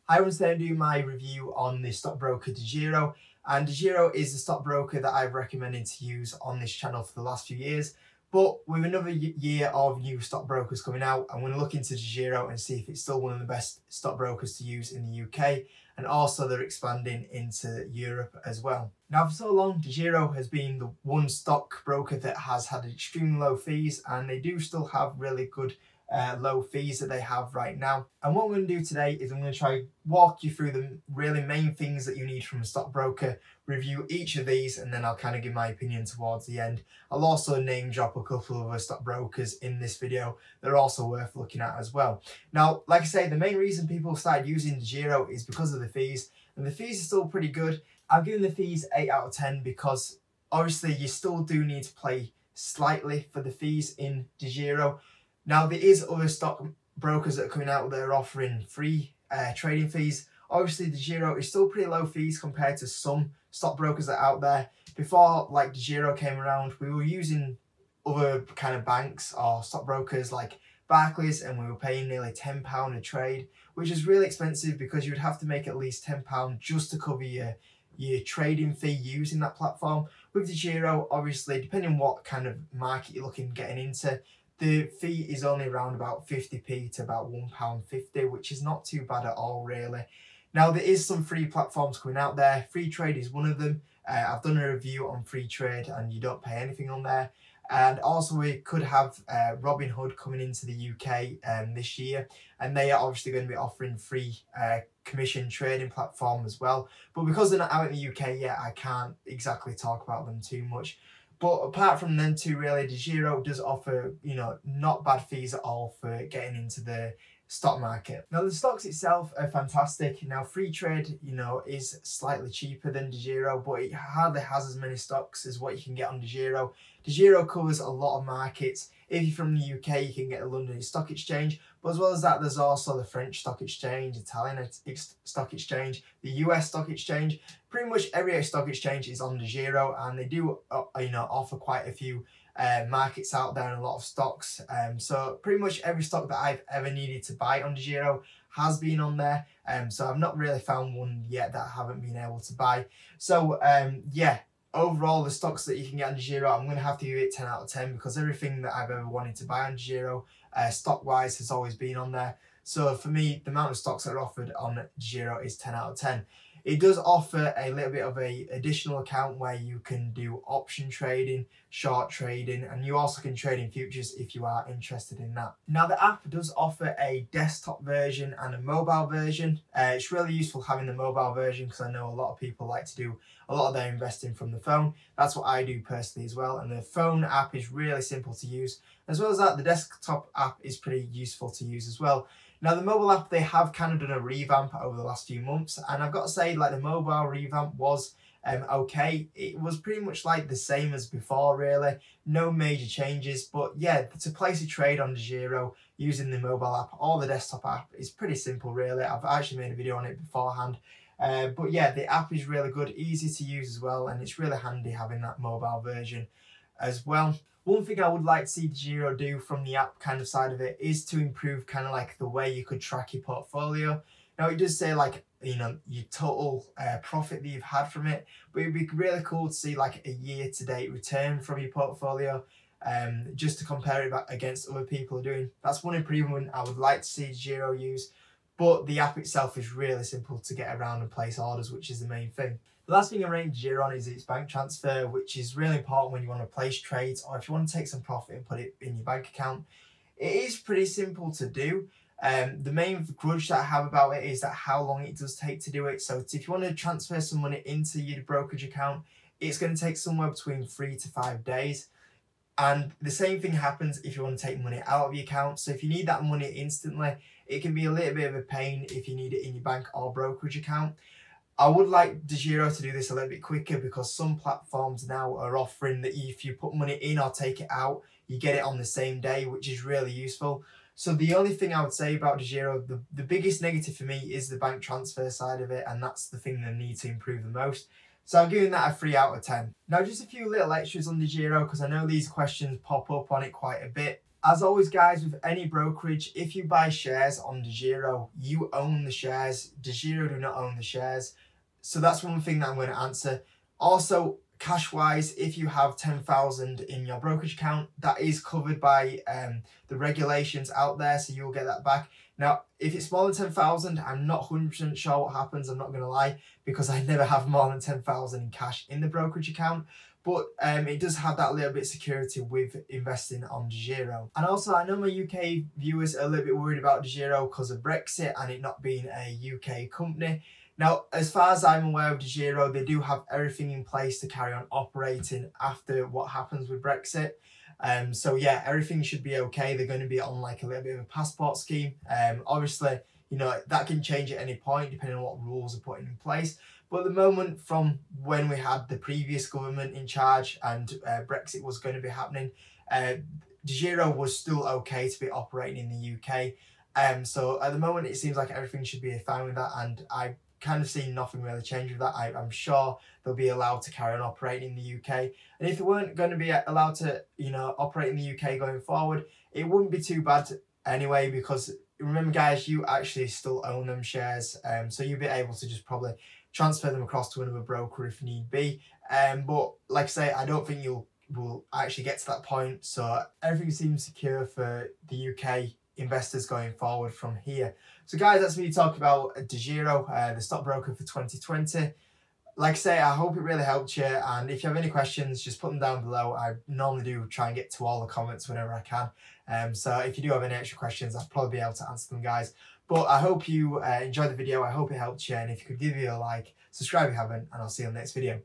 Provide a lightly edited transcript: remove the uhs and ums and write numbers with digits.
I was there doing my review on the stockbroker DEGIRO, and DEGIRO is the stockbroker that I've recommended to use on this channel for the last few years. But with another year of new stockbrokers coming out, I'm going to look into DEGIRO and see if it's still one of the best stockbrokers to use in the UK, and also they're expanding into Europe as well. Now, for so long, DEGIRO has been the one stockbroker that has had extremely low fees, and they do still have really good low fees that they have right now. And what I'm going to do today is I'm going to try walk you through the really main things that you need from a stockbroker, review each of these, and then I'll kind of give my opinion towards the end. I'll also name drop a couple of other stockbrokers in this video that are also worth looking at as well. Now, like I say, the main reason people started using DEGIRO is because of the fees, and the fees are still pretty good. I've given the fees 8 out of 10 because obviously you still do need to pay slightly for the fees in DEGIRO. Now, there is other stock brokers that are coming out that are offering free trading fees. Obviously, DEGIRO is still pretty low fees compared to some stockbrokers that are out there. Before DEGIRO came around, we were using other kind of banks or stockbrokers like Barclays, and we were paying nearly £10 a trade, which is really expensive because you would have to make at least £10 just to cover your trading fee using that platform. With DEGIRO, obviously, depending on what kind of market you're looking getting into, the fee is only around about 50p to about £1.50, which is not too bad at all, really. Now, there is some free platforms coming out there. Freetrade is one of them. I've done a review on Freetrade, and you don't pay anything on there. And also, we could have Robinhood coming into the UK this year, and they are obviously going to be offering free commission trading platform as well. But because they're not out in the UK yet, I can't exactly talk about them too much. But apart from them two, really, DEGIRO does offer, not bad fees at all for getting into the stock market. Now, the stocks itself are fantastic. Now, Freetrade, is slightly cheaper than DEGIRO, but it hardly has as many stocks as what you can get on DEGIRO. DEGIRO covers a lot of markets. If you're from the UK, you can get the London Stock Exchange, but as well as that, there's also the French Stock Exchange, Italian Stock Exchange, the US Stock Exchange. Pretty much every stock exchange is on DEGIRO, and they do, offer quite a few markets out there and a lot of stocks. So pretty much every stock that I've ever needed to buy on DEGIRO has been on there. So I've not really found one yet that I haven't been able to buy. So yeah. Overall, the stocks that you can get on DEGIRO, I'm going to have to give it 10 out of 10 because everything that I've ever wanted to buy on DEGIRO, stock-wise, has always been on there. So for me, the amount of stocks that are offered on DEGIRO is 10 out of 10. It does offer a little bit of an additional account where you can do option trading, short trading, and you also can trade in futures if you are interested in that. Now, the app does offer a desktop version and a mobile version. It's really useful having the mobile version because I know a lot of people like to do a lot of their investing from the phone. That's what I do personally as well. And the phone app is really simple to use. As well as that, the desktop app is pretty useful to use as well. Now, the mobile app, they have kind of done a revamp over the last few months, and I've got to say, the mobile revamp was okay. It was pretty much like the same as before, really. No major changes, but yeah, to place a trade on DEGIRO using the mobile app or the desktop app is pretty simple, really. I've actually made a video on it beforehand. But yeah, the app is really good, easy to use as well, and it's really handy having that mobile version as well. One thing I would like to see DEGIRO do from the app kind of side of it is to improve kind of the way you could track your portfolio. Now, it does say your total profit that you've had from it, but it'd be really cool to see a year-to-date return from your portfolio, just to compare it back against other people are doing. That's one improvement I would like to see DEGIRO use, but the app itself is really simple to get around and place orders, which is the main thing. The last thing I rate DEGIRO on is its bank transfer, which is really important when you want to place trades or if you want to take some profit and put it in your bank account. It is pretty simple to do. The main grudge that I have about it is that how long it does take to do it. So if you want to transfer some money into your brokerage account, it's going to take somewhere between 3 to 5 days. And the same thing happens if you want to take money out of your account. So if you need that money instantly, it can be a little bit of a pain if you need it in your bank or brokerage account. I would like DEGIRO to do this a little bit quicker because some platforms now are offering that if you put money in or take it out, you get it on the same day, which is really useful. So the only thing I would say about DEGIRO, the biggest negative for me is the bank transfer side of it, and that's the thing that needs to improve the most. So I'm giving that a 3 out of 10. Now, just a few little extras on DEGIRO because I know these questions pop up on it quite a bit. As always, guys, with any brokerage, if you buy shares on DEGIRO, you own the shares. DEGIRO do not own the shares. So that's one thing that I'm going to answer. Also, cash-wise, if you have 10,000 in your brokerage account, that is covered by the regulations out there, so you'll get that back. Now, if it's more than 10,000, I'm not 100% sure what happens, I'm not going to lie, because I never have more than 10,000 in cash in the brokerage account. But it does have that little bit of security with investing on DEGIRO. And also, I know my UK viewers are a little bit worried about DEGIRO because of Brexit and it not being a UK company. Now, as far as I'm aware of DEGIRO, they do have everything in place to carry on operating after what happens with Brexit. So yeah, everything should be okay. They're going to be on like a little bit of a passport scheme. Obviously, you know, that can change at any point depending on what rules are put in place. But at the moment, from when we had the previous government in charge and Brexit was going to be happening, DEGIRO was still okay to be operating in the UK. So at the moment, it seems like everything should be fine with that, and I kind of seen nothing really change with that. I'm sure they'll be allowed to carry on operating in the UK. And if they weren't going to be allowed to, you know, operate in the UK going forward, it wouldn't be too bad anyway, because remember, guys, you actually still own them shares. So you'll be able to just probably transfer them across to another broker if need be. But like I say, I don't think will actually get to that point. So everything seems secure for the UK investors going forward from here. So guys, that's me talking about DEGIRO, the stockbroker for 2020. Like I say, I hope it really helped you, and if you have any questions, just put them down below. I normally do try and get to all the comments whenever I can. So if you do have any extra questions, I'll probably be able to answer them, guys. But I hope you enjoyed the video. I hope it helped you, and if you could give me a like, subscribe if you haven't, and I'll see you on the next video.